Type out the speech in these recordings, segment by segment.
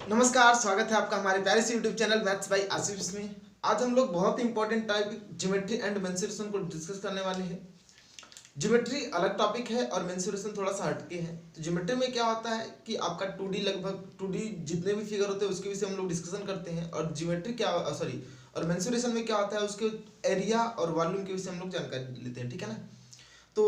नमस्कार, स्वागत है आपका हमारे प्यारे से YouTube channel maths by Asif में। आज हम लोग बहुत ही important topic geometry and mensuration को डिस्कस करने वाले हैं। ज्योमेट्री अलग टॉपिक है और मेंसुरेशन थोड़ा सा हटके है। तो ज्योमेट्री में क्या होता है कि आपका 2D लगभग 2D जितने भी फिगर होते हैं उसके विषय हम लोग डिस्कशन करते हैं। और ज्योमेट्री क्या और मेंसुरेशन में क्या होता है उसके एरिया और वॉल्यूम के विषय हम लोग जानकारी लेते हैं, ठीक है ना। तो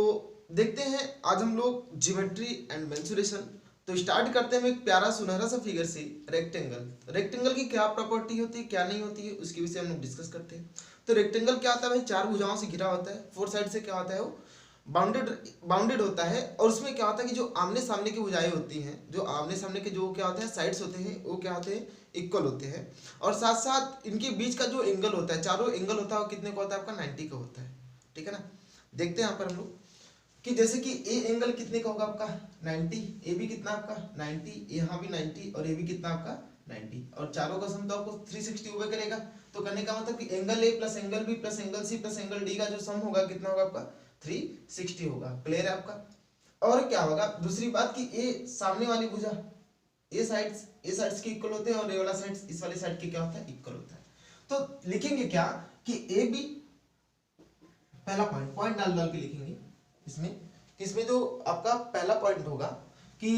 देखते हैं आज हम लोग ज्योमेट्री एंड मेंसुरेशन। तो स्टार्ट करते हैं एक प्यारा सुनहरा सा फिगर से, रेक्टेंगल। रेक्टेंगल की क्या प्रॉपर्टी होती है, क्या नहीं होती है, उसके विषय हम लोग डिस्कस करते हैं। तो रेक्टेंगल क्या होता है भाई, चार भुजाओं से घिरा होता है। फोर साइड से क्या होता है, वो बाउंडेड होता है। और उसमें क्या होता है कि जो आमने सामने की भुजाएं होती हैं, जो आमने सामने के जो क्या होते हैं साइड्स होते हैं, वो क्या होते हैं, इक्वल होते हैं। और साथ साथ इनके बीच का जो एंगल होता है, चारों एंगल होता है, वो कितने का होता है, आपका 90 का होता है, ठीक है ना। देखते हैं यहाँ पर हम लोग कि जैसे कि ए एंगल कितने का होगा आपका 90, ए भी कितना आपका 90, यहाँ भी 90 और ए भी कितना आपका 90, और चारों का सम तो आपको 360 हुआ करेगा। तो करने का मतलब कि एंगल ए plus angle B plus angle सी प्लस एंगल डी का जो सम होगा कितना होगा आपका 360 होगा। क्लियर है आपका। और क्या होगा, दूसरी बात कि ए सामने वाली भुजा ए साइड्स के इक्वल होते हैं और ए वाला साइड्स इस वाले साइड के क्या होता है, इक्वल होता है। तो लिखेंगे क्या कि ए बी, पहला पॉइंट डाल डाल के लिखेंगे इसमें जो आपका पहला पॉइंट होगा कि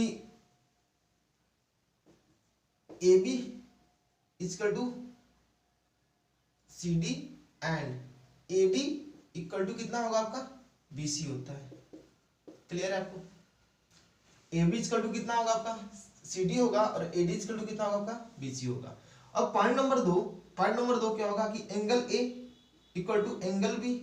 a B equal to c d and a d equal to कितना होगा आपका बी सी होता है। क्लियर है आपको। ए बी इक्वल टू कितना होगा आपका सी डी होगा और ए डी इक्वल टू कितना होगा आपका बी सी होगा। अब पॉइंट नंबर दो क्या होगा कि angle A equal to angle B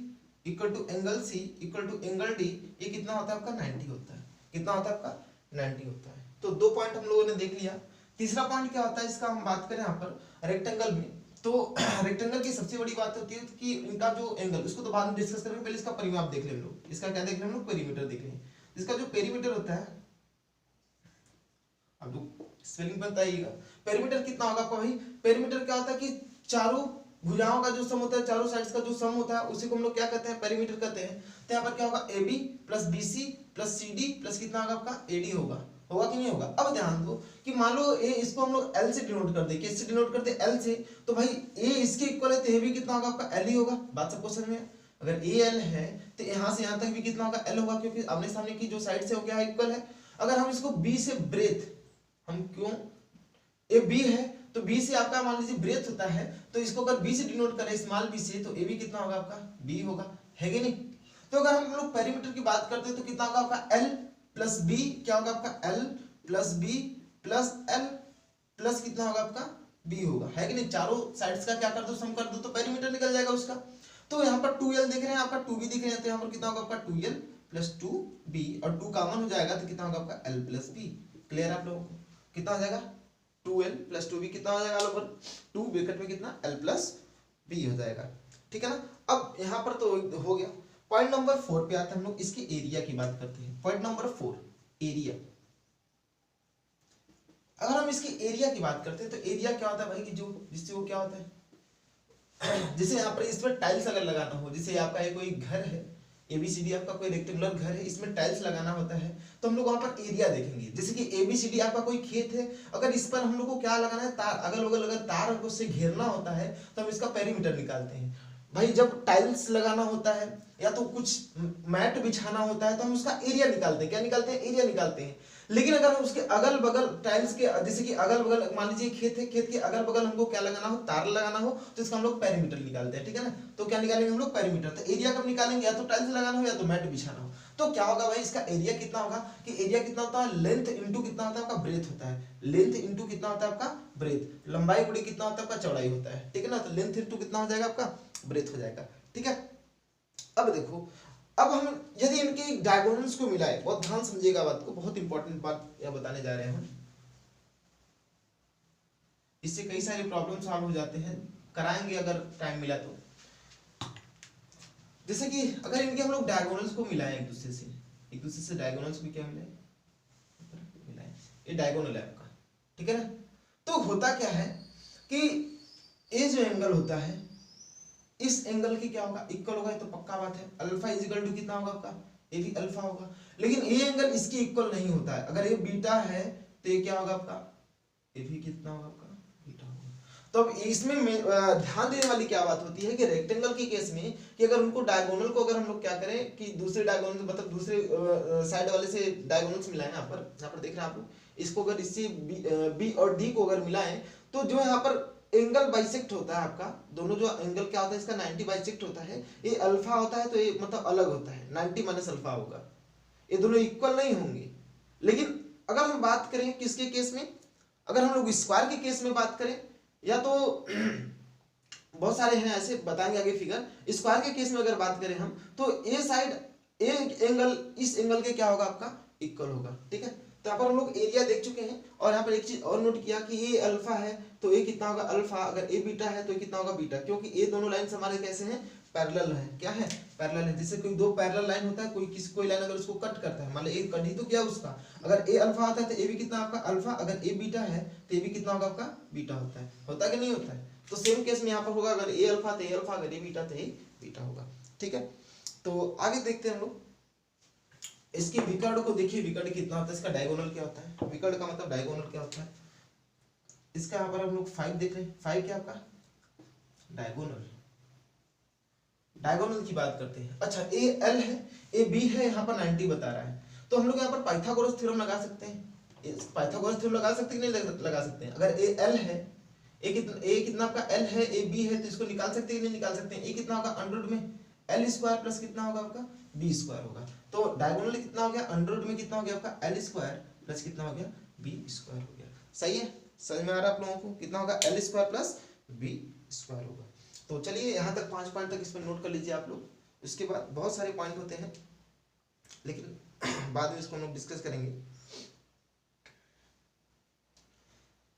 equal to angle C equal to angle D, ये कितना होता है आपका 90 होता है। कितना होता है आपका 90 होता है। तो दो पॉइंट हम लोगों ने देख लिया। तीसरा पॉइंट क्या होता है, इसका हम बात करें यहाँ पर रेक्टेंगल में। तो रेक्टेंगल की सबसे बड़ी बात होती है कि इनका जो एंगल, उसको तो बाद में डिस्कस करेंगे, पहले इसका परिमाप देख लें हम लोग। इसका क्या देख लें हम लोग, पेरीमीटर देख लें। इसका जो पेरीमीटर होता है, अब तो स्पेलिंग बताइएगा, पेरीमीटर कितना होगा आपका भाई। पेरीमीटर क्या होता है कि चारों भुजाओं का जो सम होता है, चारों साइड्स का जो सम होता है, उसी को हम लोग क्या कहते हैं, पेरीमीटर कहते हैं। तो यहाँ पर क्या होगा, a b plus b c plus c d plus कितना होगा आपका ए डी होगा कि नहीं होगा। अब ध्यान दो कि मान लो ए, इसको हम लोग एल से डिनोट कर दे, किससे डिनोट करते हैं, एल से। तो भाई ए इसके इक्वल है तो ए भी कितना होगा आपका एल ही होगा। बात सबको समझ में। अगर ए एल है तो यहाँ से यहाँ तक भी कितना होगा एल होगा, क्योंकि आमने सामने की जो साइड से हो गया इक्वल है। अगर हम इसको बी से ब्रेथ, हम क्यों, ए बी है तो बी से आपका मान लीजिए ब्रेथ होता है, तो इसको अगर बी से डिनोट करें स्मॉल बी से, तो ए भी कितना होगा आपका बी होगा, है कि नहीं। तो अगर हम लोग पेरीमीटर की बात करते हैं तो कितना होगा आपका एल प्लस बी, क्या होगा आपका L plus B plus L plus कितना होगा आपका बी होगा, है कि नहीं। चारों साइड्स का क्या कर दो, सम कर दो, तो पेरीमीटर निकल जाएगा उसका। तो यहाँ पर 2l देख रहे हैं, आपका 2b दिख रहे हैं, तो यहाँ पर कितना होगा आपका 2l प्लस 2b, और 2 कॉमन हो जाएगा तो कितना होगा आपका l प्लस b। क्लियर आप लोगों को। कितना हो जाएगा 2l प्लस 2b, कितना हो जाएगा लोग 2 ब्रैकेट में कितना l प्लस b हो जाएगा, ठीक है ना। अब यहाँ पर तो हो गया। पॉइंट नंबर 4 पे आते हैं हम लोग, इसकी एरिया की बात करते हैं। Point number 4 area. अगर हम इसकी एरिया की बात करते हैं तो एरिया क्या होता है भाई कि जो जिससे वो क्या होता है जैसे यहाँ पर इसमें टाइल्स अगर लगाना हो, जैसे आपका ये कोई घर है एबीसीडी, आपका कोई रेक्टेंगुलर घर है, इसमें टाइल्स लगाना होता है, तो हम लोग वहां पर एरिया देखेंगे। जैसे कि एबीसीडी आपका कोई खेत है, अगर इस पर हम लोग को क्या लगाना है, तार, अगल बगल अगर तार को उससे घेरना होता है तो हम इसका पेरीमीटर निकालते हैं। भाई जब टाइल्स लगाना होता है या तो कुछ मैट बिछाना होता है तो हम उसका एरिया निकालते हैं। क्या निकालते हैं, एरिया निकालते हैं। लेकिन अगर हम उसके अगल बगल टाइल्स के, जैसे कि अगल बगल मान लीजिए खेत है, खेत के अगल बगल हमको क्या लगाना हो, तार लगाना हो, तो इसका हम लोग पेरीमीटर निकालते हैं, ठीक है ना। तो क्या निकालेंगे हम लोग पेरीमीटर। तो एरिया कब निकालेंगे, या तो टाइल्स लगाना हो या तो मैट बिछाना हो। तो क्या होगा भाई, इसका एरिया कितना होगा कि एरिया कितना होता है, लेंथ इंटू कितना होता है आपका ब्रेथ होता है। लेंथ इंटू कितना होता है आपका ब्रेथ, लंबाई गुणे कितना होता है आपका चौड़ाई होता है, ठीक है ना। तो लेंथ इंटू कितना हो जाएगा आपका ब्रेथ हो जाएगा, ठीक है। अब देखो, अब हम यदि इनके डायगोनल्स को मिलाए, बहुत ध्यान समझिएगा बात को, बहुत इंपॉर्टेंट बात यह बताने जा रहे हैं हम। इससे कई सारे प्रॉब्लम सॉल्व हो जाते हैं, कराएंगे अगर टाइम मिला तो। जैसे कि अगर इनके हम लोग डायगोनल्स को मिलाएं एक दूसरे से डायगोनल्स भी क्या मिलाएं, ये डायगोनल है आपका, ठीक है ना। तो होता क्या है कि ये जो एंगल होता है, इस एंगल की क्या होगा, इक्वल होगा, तो पक्का बात है। अल्फा इज इक्वल टू कितना होगा आपका, ये भी अल्फा होगा। लेकिन ये एंगल इसकी इक्वल नहीं होता है। अगर ये बीटा है तो ये क्या होगा आपका ए भी कितना होगा आपका बीटा होगा। तो अब इसमें ध्यान देने वाली क्या बात होती है कि रेक्टेंगल के केस में कि अगर उनको डायगोनल को अगर हम लोग क्या करें कि दूसरे डायगोनल मतलब दूसरे साइड वाले से डायगोनल्स मिलाएं, यहाँ पर देख रहे हैं आप लोग, इसको अगर इससे बी और डी को अगर मिलाएं तो जो यहाँ पर एंगल बाइसेक्ट होता है आपका, दोनों जो एंगल क्या होता है इसका 90 बाइसेक्ट होता है, ये अल्फा होता है तो ये मतलब अलग होता है, 90 माइनस अल्फा होगा, ये दोनों इक्वल नहीं होंगे। लेकिन अगर हम बात करें किसके केस में, अगर हम लोग स्क्वायर के केस में बात करें, या तो बहुत सारे हैं ऐसे बताएंगे आगे फिगर, स्क्वायर के केस में अगर बात करें हम तो ए साइड ए एंगल इस एंगल के क्या होगा आपका इक्वल होगा, ठीक है। तो यहाँ पर हम लोग एरिया देख चुके हैं और यहाँ पर एक चीज और नोट किया कि ये अल्फा है तो ये कितना होगा अल्फा, अगर ए बीटा है तो ये कितना होगा बीटा, क्योंकि ये दोनों लाइन हमारे कैसे हैं पैरेलल है, क्या है पैरेलल है। जैसे कोई दो पैरेलल लाइन होता है, कोई लाइन अगर उसको कट करता है, मान लो एक कट ही तो किया उसका, अगर ए अल्फा होता है तो ए भी कितना आपका अल्फा, अगर ए बीटा है तो ए भी कितना होगा आपका बीटा होता है कि नहीं होता है। तो सेम केस में यहाँ पर होगा, अगर ए अल्फा तो ए अल्फा, अगर ए बीटा तो ए बीटा होगा, ठीक है। तो आगे देखते हैं हम लोग इसकी विकर्ण को देखिए, विकर्ण कितना होता है, इसका डायगोनल क्या होता है, विकर्ण का मतलब डायगोनल क्या होता है। इसका यहाँ पर हम लोग 5 देख रहे हैं, 5 क्या आपका डायगोनल, डायगोनल की बात करते हैं। अच्छा ए एल है, ए बी है, यहाँ पर 90 बता रहा है, तो हम लोग यहाँ पर पाइथागोरस थ्योरम लगा सकते हैं, पाइथागोरस थ्योरम लगा सकते हैं कि नहीं लगा सकते हैं। अगर ए एल है, ए कितना आपका एल है, ए बी है, तो इसको निकाल सकते हैं कि नहीं निकाल सकते हैं। ए कितना होगा अंडर में एल स्क्वायर प्लस कितना होगा आपका बी स्क्वायर होगा, तो डायगोनल कितना हो गया अंडर में कितना हो गया आपका एल स्क्वायर प्लस कितना हो गया बी स्क्वायर हो गया। सही है, समझ में आ रहा है आप लोगों को, कितना होगा L square plus B square होगा। तो चलिए यहाँ तक 5 पॉइंट तक इस पर नोट कर लीजिए आप लोग, उसके बाद बहुत सारे पॉइंट होते हैं लेकिन बाद में इसको हम लोग डिस्कस करेंगे।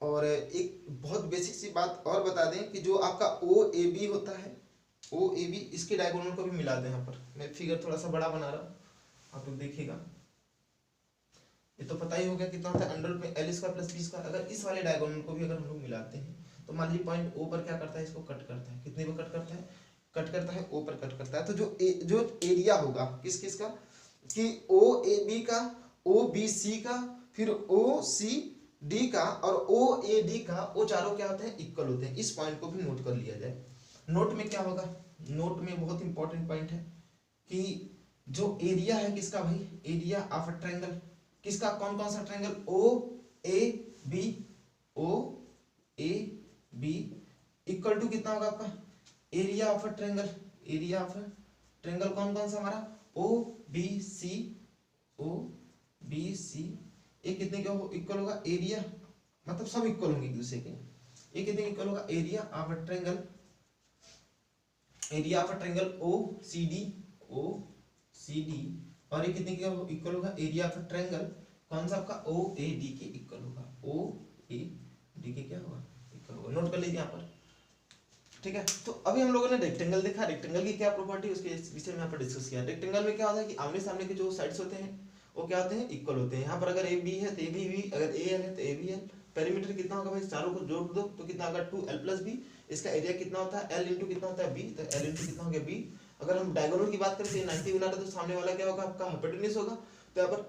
और एक बहुत बेसिक सी बात और बता दें कि जो आपका ओ ए बी होता है, ओ ए बी, इसके डायगोनल को भी मिला दें। यहाँ पर मैं फिगर थोड़ा सा बड़ा बना रहा हूँ, आप लोग देखिएगा, ये तो पता ही हो गया कितना होता है अंडर में L square plus B square. अगर इस वाले डायगोनल को भी अगर हम लोग मिलाते हैं तो मान लीजिए पॉइंट ओ पर क्या करता है, इसको कट करता है, कितने पर कट करता है, कट करता है ओ पर कट करता है। तो जो एरिया होगा किस किस का, कि ओ ए बी का, ओ बी सी का, फिर ओ सी डी का और ओ ए डी का, वो चारों क्या होते हैं इक्वल होते हैं। इस पॉइंट को भी नोट कर लिया जाए। नोट में क्या होगा, नोट में बहुत इंपॉर्टेंट पॉइंट है कि जो एरिया है किसका भाई, एरिया ऑफ अ ट्रायंगल, किसका, कौन कौन सा triangle, O A B, O A B equal to कितना होगा आपका area of a triangle, area of a triangle कौन कौन सा हमारा ओ बी सी, ओ बी सी, ये कितने का इक्वल होगा एरिया, मतलब सब इक्वल होंगे एक दूसरे के, ये कितने इक्वल होगा area of a triangle, area of a triangle O C D, O C D, और ये कितने का इक्वल होगा एरिया ऑफ अ ट्रायंगल कौन सा आपका ओ ए डी के इक्वल होगा, ओ ए डी के क्या होगा इक्वल होगा। नोट कर लीजिए यहाँ पर, ठीक है। तो अभी हम लोगों ने रेक्टेंगल देखा, रेक्टेंगल की क्या प्रॉपर्टी उसके विषय में यहाँ पर डिस्कस किया। रेक्टेंगल में क्या होता है कि आमने सामने के जो साइड्स होते हैं वो क्या होते हैं इक्वल होते हैं। यहाँ पर अगर ए बी है तो ए बी, अगर ए एल है तो ए बी एल। पेरीमीटर कितना होगा भाई, चारों को जोड़ दो तो कितना होगा 2l प्लस बी, इसका एरिया कितना होता है l इंटू कितना होता है b, तो l इंटू कितना हो गया b। अगर हम डायगोनल की बात करें तो 90 बना रहे तो सामने वाला क्या होगा आपका हाइपोटेन्यूज होगा, तो यहाँ पर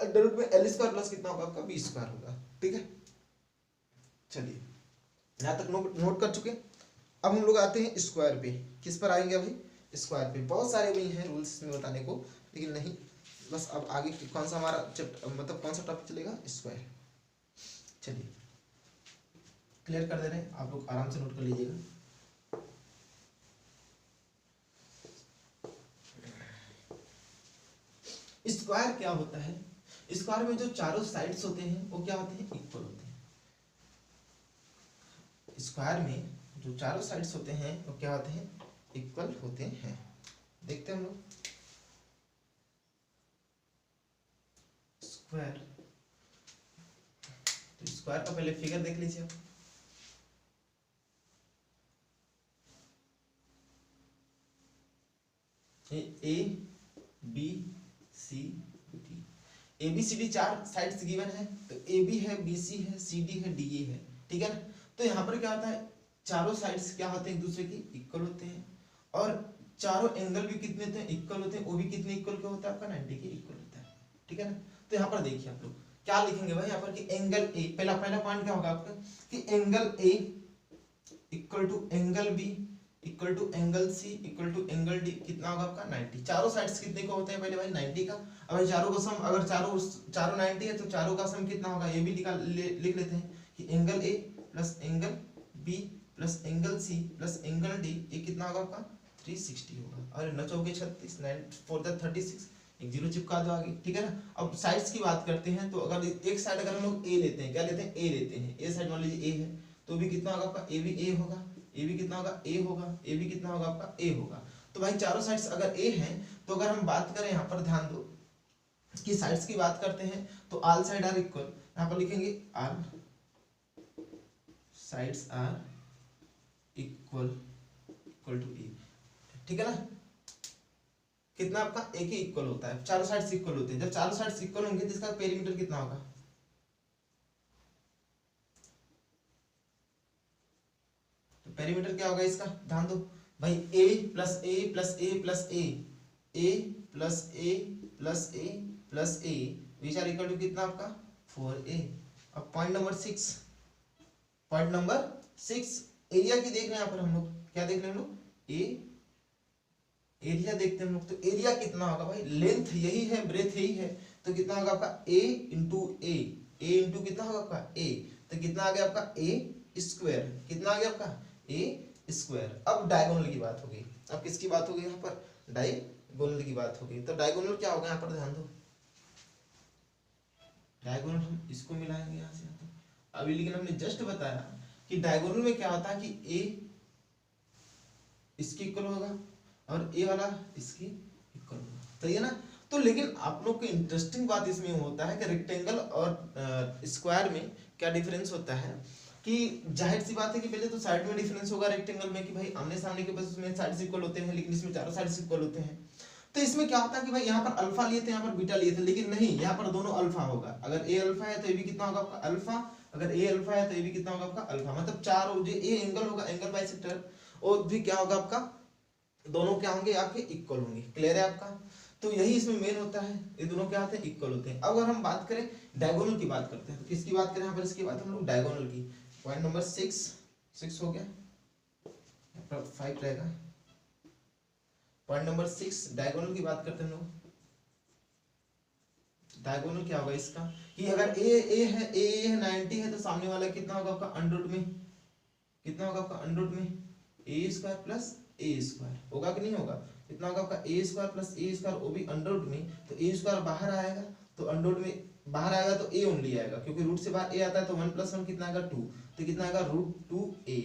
अंडर रूट में l स्क्वायर प्लस कितना होगा आपका b स्क्वायर होगा, ठीक है। चलिए यहाँ तक नोट कर चुके। अब हम लोग आते हैं स्क्वायर पे, किस पर आएंगे अभी, स्क्वायर पे। बहुत सारे भी हैं रूल्स इसमें बताने को, लेकिन नहीं, बस अब आगे कौन सा हमारा मतलब कौन सा टॉपिक चलेगा, स्क्वायर। चलिए क्लियर कर दे रहे हैं, आप लोग आराम से नोट कर लीजिएगा। स्क्वायर क्या होता है, स्क्वायर में जो चारों साइड्स होते हैं वो क्या होते हैं इक्वल होते हैं। स्क्वायर में जो चारों साइड्स होते हैं वो क्या होते हैं इक्वल होते हैं। देखते हैं हम लोग स्क्वायर, तो स्क्वायर का पहले फिगर देख लीजिए आप। A B C D, A B C D चार साइड्स गिवन है, तो ए बी है, बी सी है, सी डी है, डी ए है, ठीक है ना। तो यहाँ पर क्या होता है चारों साइड्स क्या होते हैं एक दूसरे की इक्वल होते हैं, और चारों एंगल भी कितने होते हैं इक्वल होते हैं, वो भी कितने इक्वल का होता है आपका 90 के इक्वल होता है, ठीक है ना। तो यहाँ पर देखिए आप लोग क्या लिखेंगे भाई यहाँ पर कि एंगल ए, पहला पहला पॉइंट क्या होगा आपका कि angle A equal to angle B equal to angle C equal to angle D कितना होगा आपका 90। चारों साइड्स कितने को होते हैं पहले भाई 90 का। अब चारों का सम, अगर चारों चारों 90 है तो चारों का सम कितना होगा ये भी लिख लेते हैं कि एंगल ए plus angle B plus angle सी प्लस एंगल डी ये कितना होगा आपका 360 होगा। और 9 चौके 36, 9 4 36, एक जीरो चिपका दो आगे, ठीक है ना। अब साइड्स की बात करते हैं तो अगर एक साइड अगर हम लोग ए लेते हैं, क्या लेते हैं ए लेते हैं, ए साइड मान लीजिए ए है तो भी कितना होगा आपका ए भी ए होगा, ए भी कितना होगा ए होगा, ए भी कितना होगा आपका ए होगा। तो भाई चारों साइड्स अगर ए हैं तो अगर हम बात करें यहाँ पर ध्यान दो कि साइड्स की बात करते हैं तो ऑल साइड आर इक्वल, यहाँ पर लिखेंगे all sides are equal equal to a, ठीक है ना। कितना आपका एक ही इक्वल होता है, चारों साइड्स इक्वल होते हैं। जब चारों साइड्स इक्वल होंगे तो इसका पेरीमीटर कितना होगा, तो पेरीमीटर क्या होगा इसका ध्यान दो भाई a plus A plus A plus A, A plus A plus A plus A which are equal to कितना आपका 4a। अब point number 6, point number 6 area की देख रहे हैं यहाँ पर हम लोग, क्या देख रहे हैं हम लोग ए एरिया देखते हैं हम लोग। तो एरिया कितना होगा भाई, लेंथ यही है ब्रेथ यही है तो कितना होगा आपका a into A, A into कितना होगा आपका a, तो कितना आ गया आपका a स्क्वायर, कितना आ गया आपका a स्क्वायर। अब डायगोनल की बात होगी, अब किसकी बात होगी यहाँ पर डायगोनल की बात होगी। तो डायगोनल क्या होगा यहाँ पर ध्यान दो, डायगोनल हम इसको मिलाएंगे यहाँ से यहाँ तक। अभी लेकिन हमने जस्ट बताया कि डायगोनल में क्या होता है कि a इसकी इक्वल होगा और ए वाला इसकी इक्वल होगा, सही है ना। तो लेकिन आप लोग को इंटरेस्टिंग बात इसमें होता है कि रेक्टेंगल और स्क्वायर में क्या डिफरेंस होता है कि जाहिर सी बात है कि पहले तो साइड में डिफरेंस होगा रेक्टेंगल में कि भाई आमने सामने के पास उसमें साइड्स इक्वल होते हैं, लेकिन इसमें चारों साइड्स इक्वल होते हैं। तो इसमें क्या होता है कि भाई यहाँ पर अल्फा लिए थे यहाँ पर बीटा लिए थे, लेकिन नहीं यहाँ पर दोनों अल्फा होगा। अगर ए अल्फा है तो ये भी कितना होगा आपका अल्फा, अगर ए अल्फा है तो ये भी कितना होगा आपका अल्फा। मतलब चार जो ए एंगल होगा एंगल बाइसेक्टर और भी क्या होगा आपका दोनों क्या होंगे आपके इक्वल होंगे। क्लियर है आपका। तो यही इसमें मेन होता है, ये दोनों क्या होते हैं इक्वल होते हैं। अब अगर हम बात करें डायगोनल की बात करते हैं तो किसकी बात करें यहाँ पर, इसकी बात हम लोग डायगोनल की। पॉइंट नंबर 6 हो गया, 5 रहेगा। पॉइंट नंबर 6 डायगोनल की बात करते हैं हम लोग। डायगोनल क्या होगा इसका कि अगर ए है 90 है तो सामने वाला कितना होगा आपका अंडर रूट में, कितना होगा आपका अंडर रूट में ए स्क्वायर प्लस ए स्क्वायर होगा कि नहीं होगा, कितना होगा आपका ए स्क्वायर प्लस ए स्क्वायर वो भी अंडर रूट में। तो ए स्क्वायर बाहर आएगा तो अंडर रूट में बाहर आएगा तो ए ओनली आएगा, क्योंकि रूट से बाहर ए आता है तो 1 + 1 कितना आएगा 2, तो कितना आएगा √2a,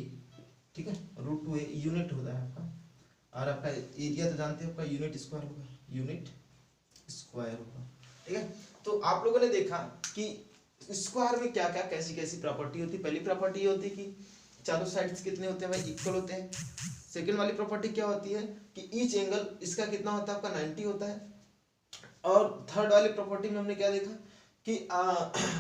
ठीक है √2a यूनिट होता है आपका। और आपका एरिया तो जानते हो आपका यूनिट स्क्वायर होगा, यूनिट स्क्वायर होगा, ठीक है। तो आप लोगों ने देखा कि स्क्वायर में क्या क्या कैसी कैसी प्रॉपर्टी होती है। पहली प्रॉपर्टी होती है कि चारों साइड्स कितने होते हैं भाई इक्वल होते हैं। सेकंड वाली प्रॉपर्टी क्या होती है कि ईच एंगल इसका कितना होता है आपका 90 होता है। और थर्ड वाली प्रॉपर्टी में हमने क्या देखा कि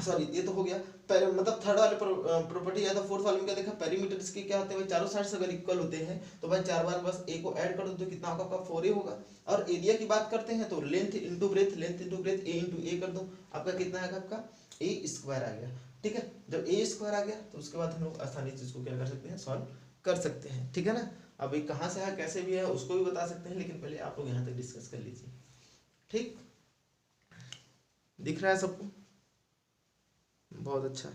सॉरी ये तो हो गया मतलब थर्ड वाली प्रॉपर्टी या तो फोर्थ वाले में क्या देखा पेरीमीटर इसके क्या होते हैं भाई चारों साइड्स अगर इक्वल होते हैं तो भाई 4 बार बस ए को ऐड कर दो तो कितना होगा आपका 4a होगा। और एरिया की बात करते हैं तो length into breadth, length into breadth a into a कर दो आपका कितना आएगा आपका ए स्क्वायर आ गया, ठीक है। जब ए स्क्वायर आ गया तो उसके बाद हम लोग आसानी से इसको क्या कर सकते हैं सॉल्व कर सकते हैं, ठीक है ना। अभी कहाँ से है कैसे भी है उसको भी बता सकते हैं, लेकिन पहले आप लोग यहाँ तक डिस्कस कर लीजिए, ठीक दिख रहा है सबको, बहुत अच्छा।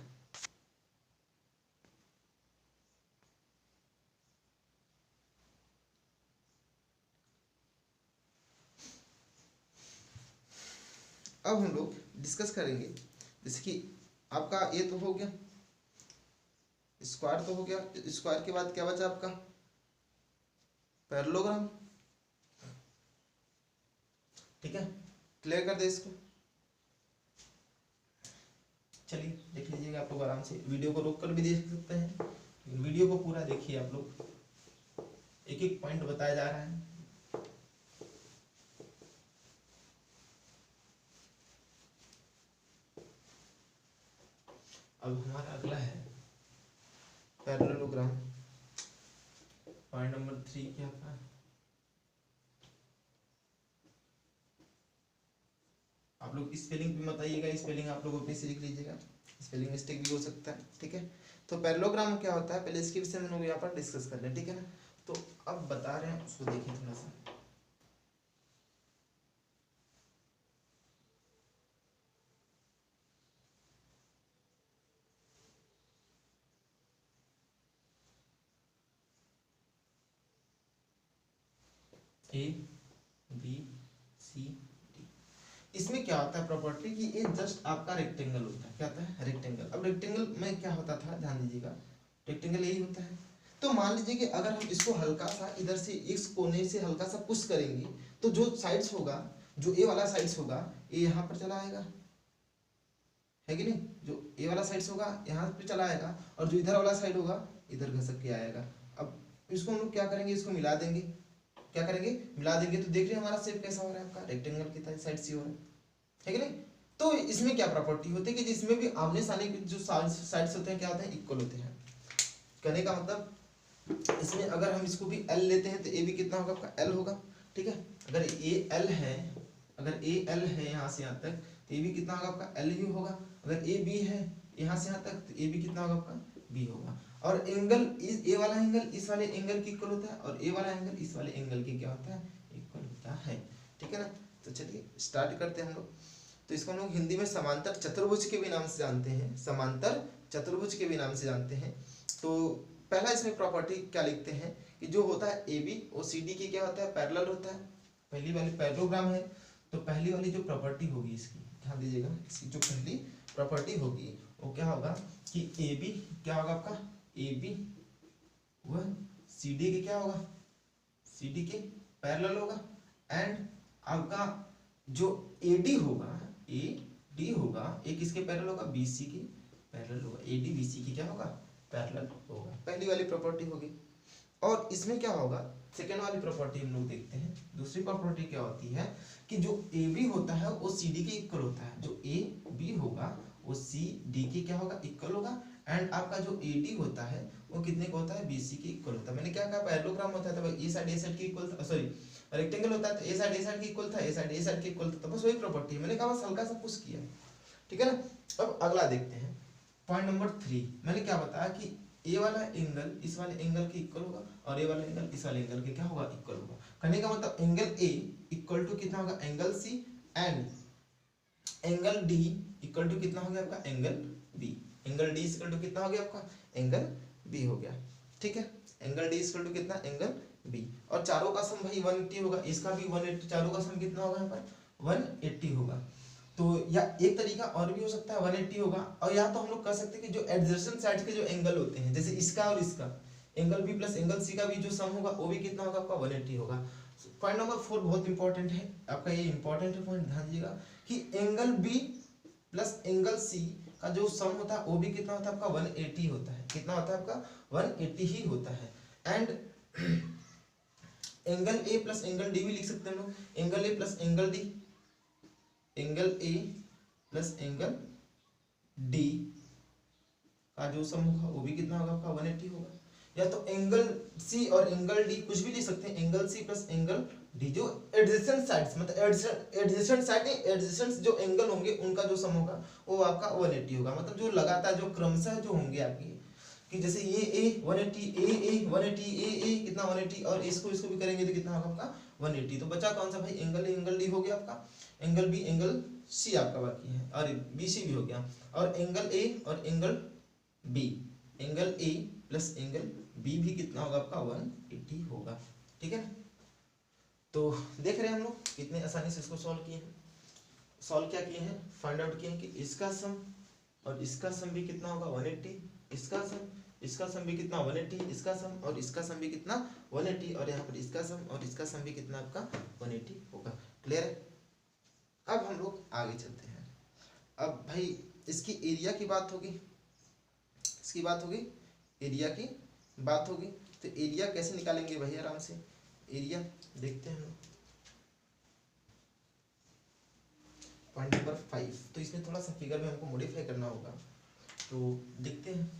अब हम लोग डिस्कस करेंगे जैसे कि आपका ये तो हो गया स्क्वायर, तो हो गया स्क्वायर के बाद क्या बचा आपका पैरेललोग्राम, ठीक है। क्लियर कर दे इसको, चलिए देख लीजिएगा आप लोग आराम से, वीडियो को रोक कर भी देख सकते हैं, वीडियो को पूरा देखिए आप लोग, एक एक पॉइंट बताया जा रहा है। अब हमारा अगला है पैरेललोग्राम। पॉइंट नंबर 3 क्या था, आप लोग स्पेलिंग भी मत आइएगा, स्पेलिंग आप लोग अपने से लिख लीजिएगा, स्पेलिंग मिस्टेक भी हो सकता है, ठीक है। तो पैरेललोग्राम क्या होता है पहले इसके विषय में हम लोग यहाँ पर डिस्कस कर लें, ठीक है ना। तो अब बता रहे हैं उसको देखिए थोड़ा सा। ए बी सी डी, इसमें क्या होता है प्रॉपर्टी कि ये जस्ट आपका रेक्टेंगल होता है, क्या होता है रेक्टेंगल। अब रेक्टेंगल में क्या होता था ध्यान दीजिएगा, रेक्टेंगल यही होता है। तो मान लीजिए कि अगर हम इसको हल्का सा इधर से इस कोने से हल्का सा पुश करेंगे तो जो साइड्स होगा, जो ए वाला साइड्स होगा ये यहाँ पर चला आएगा, है कि नहीं। जो ए वाला साइड्स होगा यहाँ पे चला आएगा और जो इधर वाला साइड होगा इधर घसक के आएगा। अब इसको हम लोग क्या करेंगे, इसको मिला देंगे, क्या करेंगे मिला देंगे, तो देख रहे हैं हमारा शेप कैसा हो रहा है आपका रेक्टेंगल की साइड से हो रहा है कि नहीं। तो इसमें क्या प्रॉपर्टी होती है कि जिसमें भी आमने सामने के जो साइड्स होते हैं क्या होते हैं इक्वल होते हैं। कहने का मतलब इसमें अगर हम इसको भी L लेते हैं तो ए भी कितना होगा आपका L होगा, ठीक है। अगर ए L है, अगर ए L है यहाँ से यहाँ तक तो ए भी कितना होगा आपका L ही होगा। अगर ए बी है यहाँ से यहाँ तक तो ए भी कितना होगा आपका बी होगा। और एंगल इस ए वाला एंगल इस वाले एंगल की इक्वल होता है और ए वाला एंगल इस वाले एंगल की क्या होता है इक्वल होता है, ठीक है ना। तो चलिए स्टार्ट करते हैं हम लोग। तो इसको हम लोग हिंदी में समांतर चतुर्भुज के भी नाम से जानते हैं, समांतर चतुर्भुज के भी नाम से जानते हैं। तो पहला इसमें प्रॉपर्टी क्या लिखते हैं कि जो होता है ए बी वो सी डी की क्या होता है पैरेलल होता है। पहली वाली पैरेललोग्राम है तो पहली वाली जो प्रॉपर्टी होगी इसकी ध्यान दीजिएगा, इसकी जो पहली प्रॉपर्टी होगी वो क्या होगा कि ए बी क्या होगा आपका ए बी वह सी डी के क्या होगा सी डी के पैरेलल होगा। एंड आपका जो ए डी होगा ए डी होगा एक किसके पैरेलल होगा बी सी के पैरेलल होगा, ए डी बी सी की क्या होगा पैरेलल होगा, पहली वाली प्रॉपर्टी होगी। और इसमें क्या होगा सेकेंड वाली प्रॉपर्टी हम लोग देखते हैं। दूसरी प्रॉपर्टी क्या होती है कि जो ए बी होता है वो सी डी के इक्वल होता है, जो ए बी होगा वो सी डी के क्या होगा इक्वल होगा। एंड आपका जो ए डी होता है वो कितने का होता है बी सी के इक्वल होता है। मैंने क्या कहा पैरेललोग्राम होता है तो भाई ए साइड के इक्वल था, सॉरी रेक्टेंगल होता है तो ए साइड के इक्वल था, ए साइड के इक्वल था, तो बस वही प्रॉपर्टी है। मैंने कहा बस हल्का सा पुश किया, ठीक है ना। अब अगला देखते हैं पॉइंट नंबर 3। मैंने क्या बताया कि ए वाला एंगल इस वाले एंगल के इक्वल होगा और ए वाला एंगल इस वाले एंगल के क्या होगा इक्वल होगा। कहने का मतलब एंगल ए इक्वल टू कितना होगा angle C and angle D equal to कितना हो गया आपका angle B. Angle D equal to कितना हो गया आपका एंगल बी हो गया, ठीक है। एंगल डी इक्वल टू कितना एंगल बी और चारों का सम भाई 180 होगा, इसका भी 180, चारों का सम कितना होगा यहाँ पर 180 होगा। तो या एक तरीका और भी हो सकता है 180 होगा। और या तो हम लोग कर सकते हैं कि जो एडजेसेंट साइड्स के जो एंगल होते हैं जैसे इसका और इसका angle B plus angle C का भी जो सम होगा वो भी कितना होगा आपका 180 होगा। पॉइंट नंबर 4 बहुत इंपॉर्टेंट है आपका, ये इंपॉर्टेंट है पॉइंट, ध्यान दीजिएगा कि angle B plus angle C का जो सम होता है वो भी कितना होता है आपका 180 होता है। कितना होता है आपका 180 ही होता है। And angle A plus angle D भी लिख सकते हैं हम लोग, angle A plus angle D, angle A plus angle d का जो सम होगा वो भी कितना होगा आपका 180 होगा। या तो एंगल सी और एंगल डी कुछ भी लिख सकते हैं, एंगल सी प्लस एंगल डी जो एडजेसेंट साइड्स मतलब एडजेसेंट साइड नहीं एडजेसेंट जो एंगल होंगे उनका जो सम होगा वो आपका 180 होगा। मतलब जो लगातार जो क्रमशः जो होंगे आपकी कि जैसे ये ए 180 ए 180 ए कितना 180 और इसको भी करेंगे तो कितना होगा आपका 180। तो बचा कौन सा भाई एंगल ए एंगल डी हो गया आपका, एंगल बी एंगल सी आपका बाकी है और बी सी भी हो गया। और एंगल ए और एंगल बी, एंगल ए प्लस एंगल बी भी कितना होगा आपका 180 होगा, ठीक है। तो देख रहे हैं हम लोग कितने आसानी से इसको सॉल्व किए हैं। सॉल्व क्या किए हैं फाइंड आउट किए हैं कि इसका सम और इसका सम भी कितना होगा 180, इसका सम भी कितना 180, इसका सम और इसका सम भी कितना 180 और यहाँ पर इसका सम और इसका सम भी कितना आपका 180 होगा। क्लियर है। अब हम लोग आगे चलते हैं। अब भाई इसकी एरिया की बात होगी, इसकी बात होगी एरिया की बात होगी। तो एरिया कैसे निकालेंगे भाई आराम से, एरिया देखते हैं पॉइंट नंबर 5। तो इसमें थोड़ा सा फिगर में हमको मॉडिफाई करना होगा, तो देखते हैं।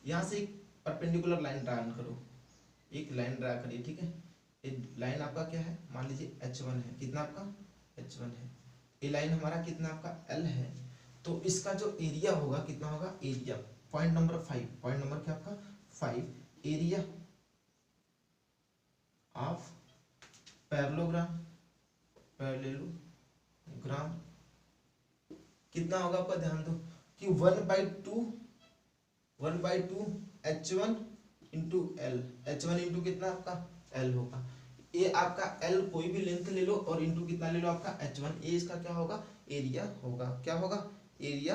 यहाँ से एक परपेंडिकुलर लाइन ड्रा करो, एक लाइन ड्रा करिए, ठीक है। एक लाइन आपका क्या है मान लीजिए H1 है, कितना आपका H1 है। ए लाइन हमारा कितना आपका एल है, तो इसका जो एरिया होगा कितना होगा, area point number 5, point number क्या आपका 5, एरिया ऑफ पैरेललोग्राम कितना होगा आपका, ध्यान दो कि 1/2 H1 into L, H1 into कितना आपका L होगा। ये आपका L कोई भी लेंथ ले लो और इंटू कितना ले लो आपका H1, ये इसका क्या होगा, एरिया होगा, क्या होगा, एरिया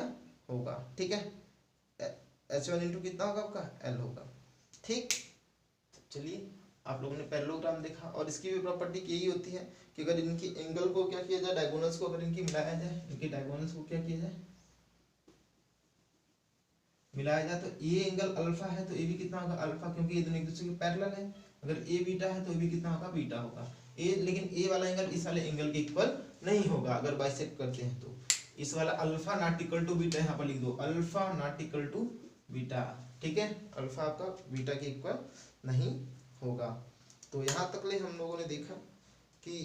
होगा, ठीक है। H1 इंटू कितना होगा आपका L होगा, ठीक। चलिए आप लोगों ने पैरेललोग्राम देखा, और इसकी भी प्रॉपर्टी यही होती है कि अगर इनकी एंगल को क्या किया जाए, डायगोनल्स को अगर इनकी मिलाया जाए, इनकी डायगोनल्स को क्या किया जाए, मिलाया जाए, तो ये एंगल अल्फा है तो ये भी कितना होगा अल्फा, क्योंकि ये दोनों एक दूसरे के पैरेलल है। अगर ए बीटा है तो ये भी कितना होगा, बीटा होगा। ए लेकिन ए वाला एंगल इस वाले एंगल के इक्वल नहीं होगा अगर बाइसेक्ट करते हैं तो। इस वाला alpha not equal to beta, यहाँ पर लिख दो alpha not equal to beta, ठीक है। अल्फा आपका बीटा के इक्वल नहीं होगा। तो यहाँ तक ले हम लोगों ने देखा कि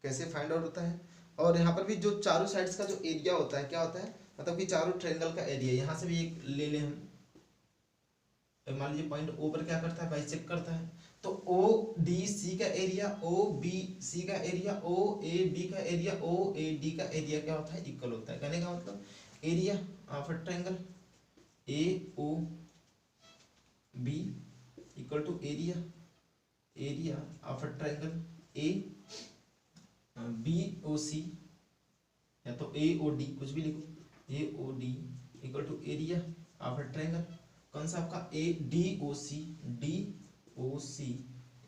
कैसे फाइंड आउट होता है। और यहाँ पर भी जो चारों साइड्स का जो एरिया होता है क्या होता है, मतलब कि चारों ट्रायंगल का एरिया, यहाँ से भी एक ले लें हम, मान लीजिए पॉइंट ओ पर क्या करता है, बाइसेक्ट करता है, तो ओ डी सी का एरिया, ओ बी सी का एरिया, ओ ए बी का एरिया, ओ ए डी का एरिया क्या होता है, इक्वल होता है। कहने का मतलब area of a triangle A O B equal to area of a triangle A B O C, या तो ए ओ डी कुछ भी लिखो, A O D equal to area of a triangle, कौन सा आपका ए डी ओ सी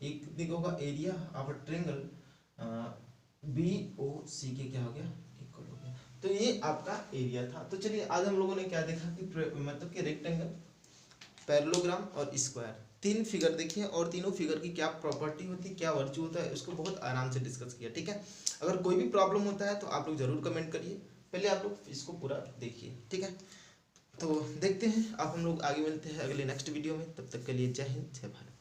एक देखो होगा area of a triangle B O C के क्या हो गया, इक्वल हो गया। तो ये आपका एरिया था। तो चलिए आज हम लोगों ने क्या देखा कि मतलब कि रेक्टेंगल, पैरेललोग्राम और स्क्वायर, तीन फिगर देखिए, और तीनों फिगर की क्या प्रॉपर्टी होती है, क्या वर्च्यू होता है, उसको बहुत आराम से डिस्कस किया, ठीक है। अगर कोई भी प्रॉब्लम होता है तो आप लोग जरूर कमेंट करिए, पहले आप लोग इसको पूरा देखिए, ठीक है। तो देखते हैं आप हम लोग आगे मिलते हैं अगले नेक्स्ट वीडियो में, तब तक के लिए जय हिंद जय भारत।